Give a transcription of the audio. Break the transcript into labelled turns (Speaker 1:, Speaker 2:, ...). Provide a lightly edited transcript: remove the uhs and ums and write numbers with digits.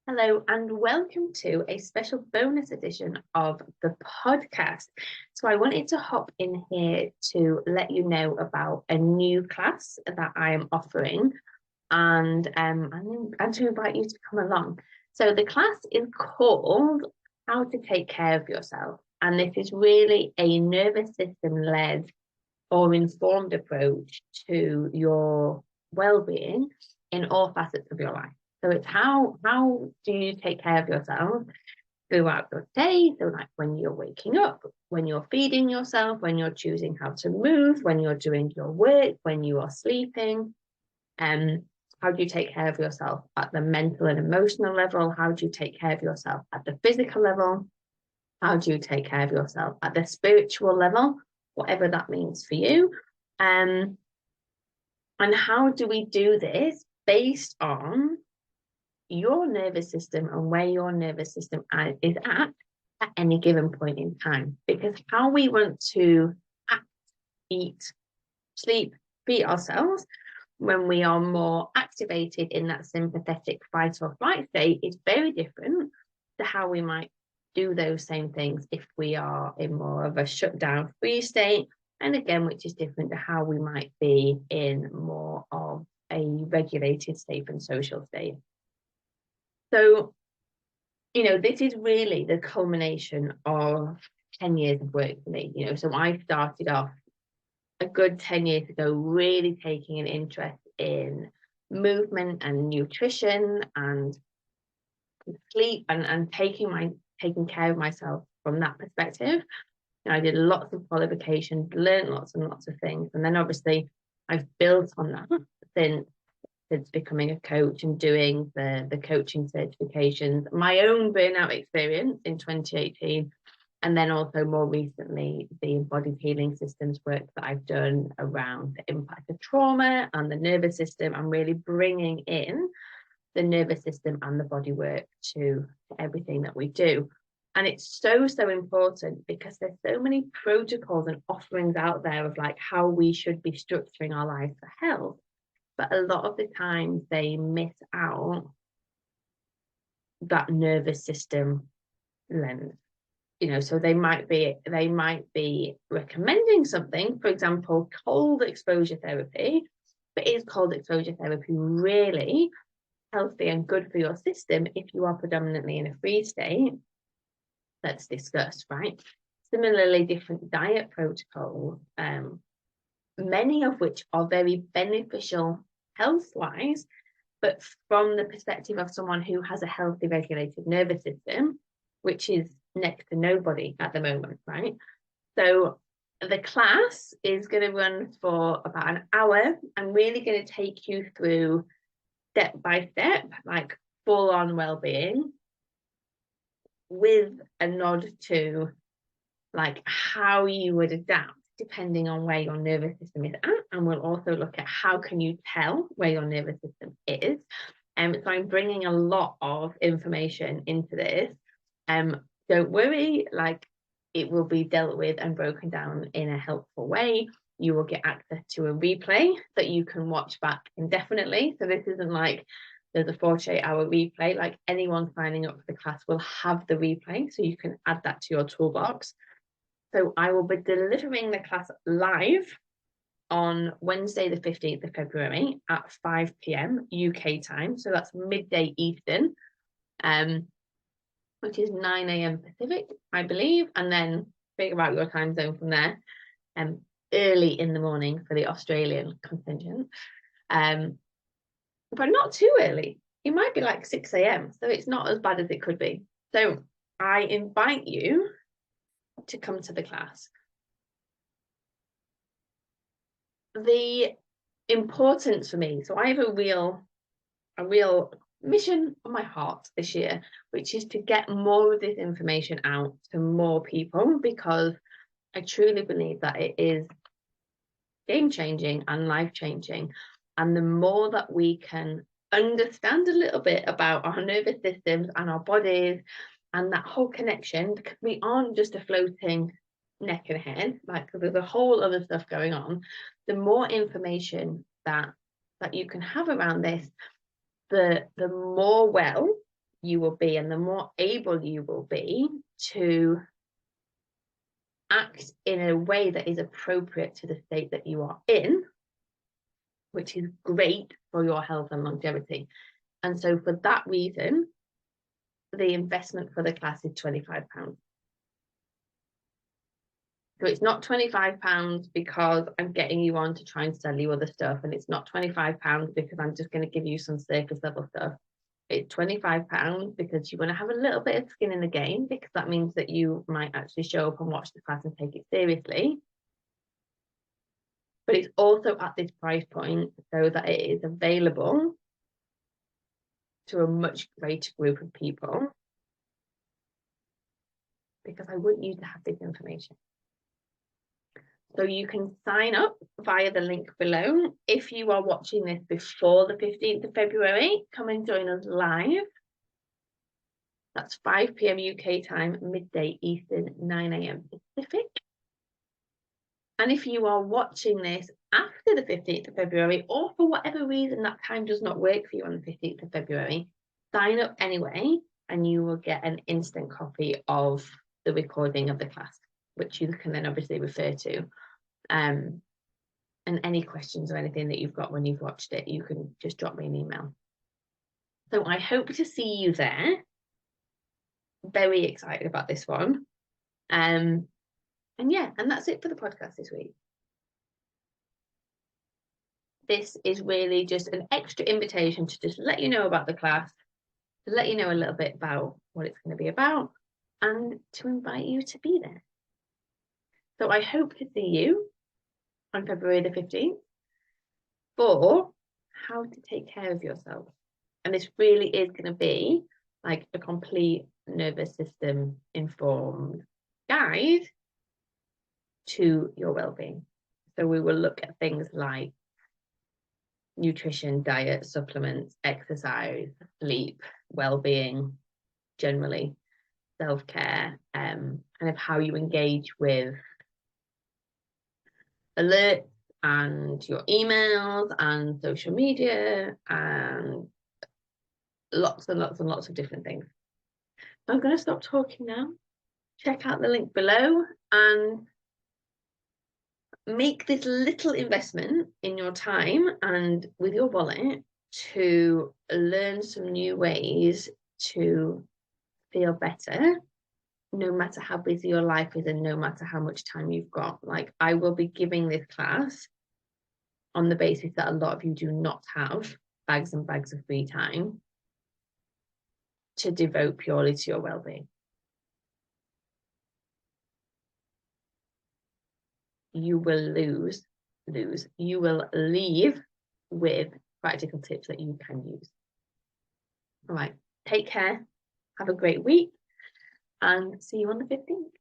Speaker 1: Hello and welcome to a special bonus edition of the podcast. So I wanted to hop in here to let you know about a new class that I am offering and to invite you to come along. So the class is called How to Take Care of Yourself, and this is really a nervous system led or informed approach to your well-being in all facets of your life. So it's how do you take care of yourself throughout your day? So like when you're waking up, when you're feeding yourself, when you're choosing how to move, when you're doing your work, when you are sleeping. How do you take care of yourself at the mental and emotional level? How do you take care of yourself at the physical level? How do you take care of yourself at the spiritual level? Whatever that means for you. And how do we do this based on your nervous system and where your nervous system is at any given point in time? Because how we want to act, eat, sleep, feed ourselves when we are more activated in that sympathetic fight or flight state is very different to how we might do those same things if we are in more of a shutdown free state, and again, which is different to how we might be in more of a regulated, safe and social state. So, this is really the culmination of 10 years of work for me. So I started off a good 10 years ago, really taking an interest in movement and nutrition and sleep and taking care of myself from that perspective. I did lots of qualifications, learned lots and lots of things. And then obviously I've built on that since becoming a coach and doing the coaching certifications, my own burnout experience in 2018, and then also more recently the embodied healing systems work that I've done around the impact of trauma and the nervous system, and really bringing in the nervous system and the body work to everything that we do. And it's so important because there's so many protocols and offerings out there of like how we should be structuring our lives for health. But a lot of the times they miss out that nervous system lens. So they might be recommending something, for example, cold exposure therapy. But is cold exposure therapy really healthy and good for your system if you are predominantly in a free state? Let's discuss, right? Similarly, different diet protocols, many of which are very beneficial health-wise, but from the perspective of someone who has a healthy regulated nervous system, which is next to nobody at the moment, right? So the class is going to run for about an hour. I'm really going to take you through step by step, like full on well-being, with a nod to like how you would adapt depending on where your nervous system is at. And we'll also look at how can you tell where your nervous system is. So I'm bringing a lot of information into this. Don't worry, like it will be dealt with and broken down in a helpful way. You will get access to a replay that you can watch back indefinitely. So this isn't like there's a 48-hour replay. Like anyone signing up for the class will have the replay, so you can add that to your toolbox. So I will be delivering the class live on Wednesday, the 15th of February at 5 p.m. UK time. So that's midday Eastern, which is 9 a.m. Pacific, I believe. And then figure out your time zone from there. Early in the morning for the Australian contingent. But not too early. It might be like 6 a.m. So it's not as bad as it could be. So I invite you to come to the class. The importance for me, so I have a real mission on my heart this year, which is to get more of this information out to more people, because I truly believe that it is game-changing and life-changing. And the more that we can understand a little bit about our nervous systems and our bodies and that whole connection, because we aren't just a floating neck and head, like there's a whole other stuff going on, the more information that you can have around this, the more well you will be and the more able you will be to act in a way that is appropriate to the state that you are in, which is great for your health and longevity. And so for that reason, the investment for the class is £25. So it's not £25 because I'm getting you on to try and sell you other stuff, and it's not £25 because I'm just going to give you some surface level stuff. It's £25 because you're going to have a little bit of skin in the game, because that means that you might actually show up and watch the class and take it seriously. But it's also at this price point so that it is available to a much greater group of people, because I want you to have this information. So you can sign up via the link below. If you are watching this before the 15th of February, come and join us live. That's 5 p.m. UK time, midday Eastern, 9 a.m. Pacific. And if you are watching this after the 15th of February, or for whatever reason that time does not work for you on the 15th of February, sign up anyway, and you will get an instant copy of the recording of the class, which you can then obviously refer to. And any questions or anything that you've got when you've watched it, you can just drop me an email. So I hope to see you there. Very excited about this one. And yeah, and that's it for the podcast this week. This is really just an extra invitation to just let you know about the class, to let you know a little bit about what it's going to be about, and to invite you to be there. So I hope to see you on February the 15th for how to take care of yourself. And this really is going to be like a complete nervous system informed guide to your well-being. So we will look at things like nutrition, diet, supplements, exercise, sleep, well-being, generally, self-care, kind of how you engage with alerts and your emails and social media and lots and lots and lots of different things. I'm going to stop talking now. Check out the link below and make this little investment in your time and with your wallet to learn some new ways to feel better, no matter how busy your life is and no matter how much time you've got. Like, I will be giving this class on the basis that a lot of you do not have bags and bags of free time to devote purely to your well-being. You will you will leave with practical tips that you can use. All right, take care, have a great week, and see you on the 15th.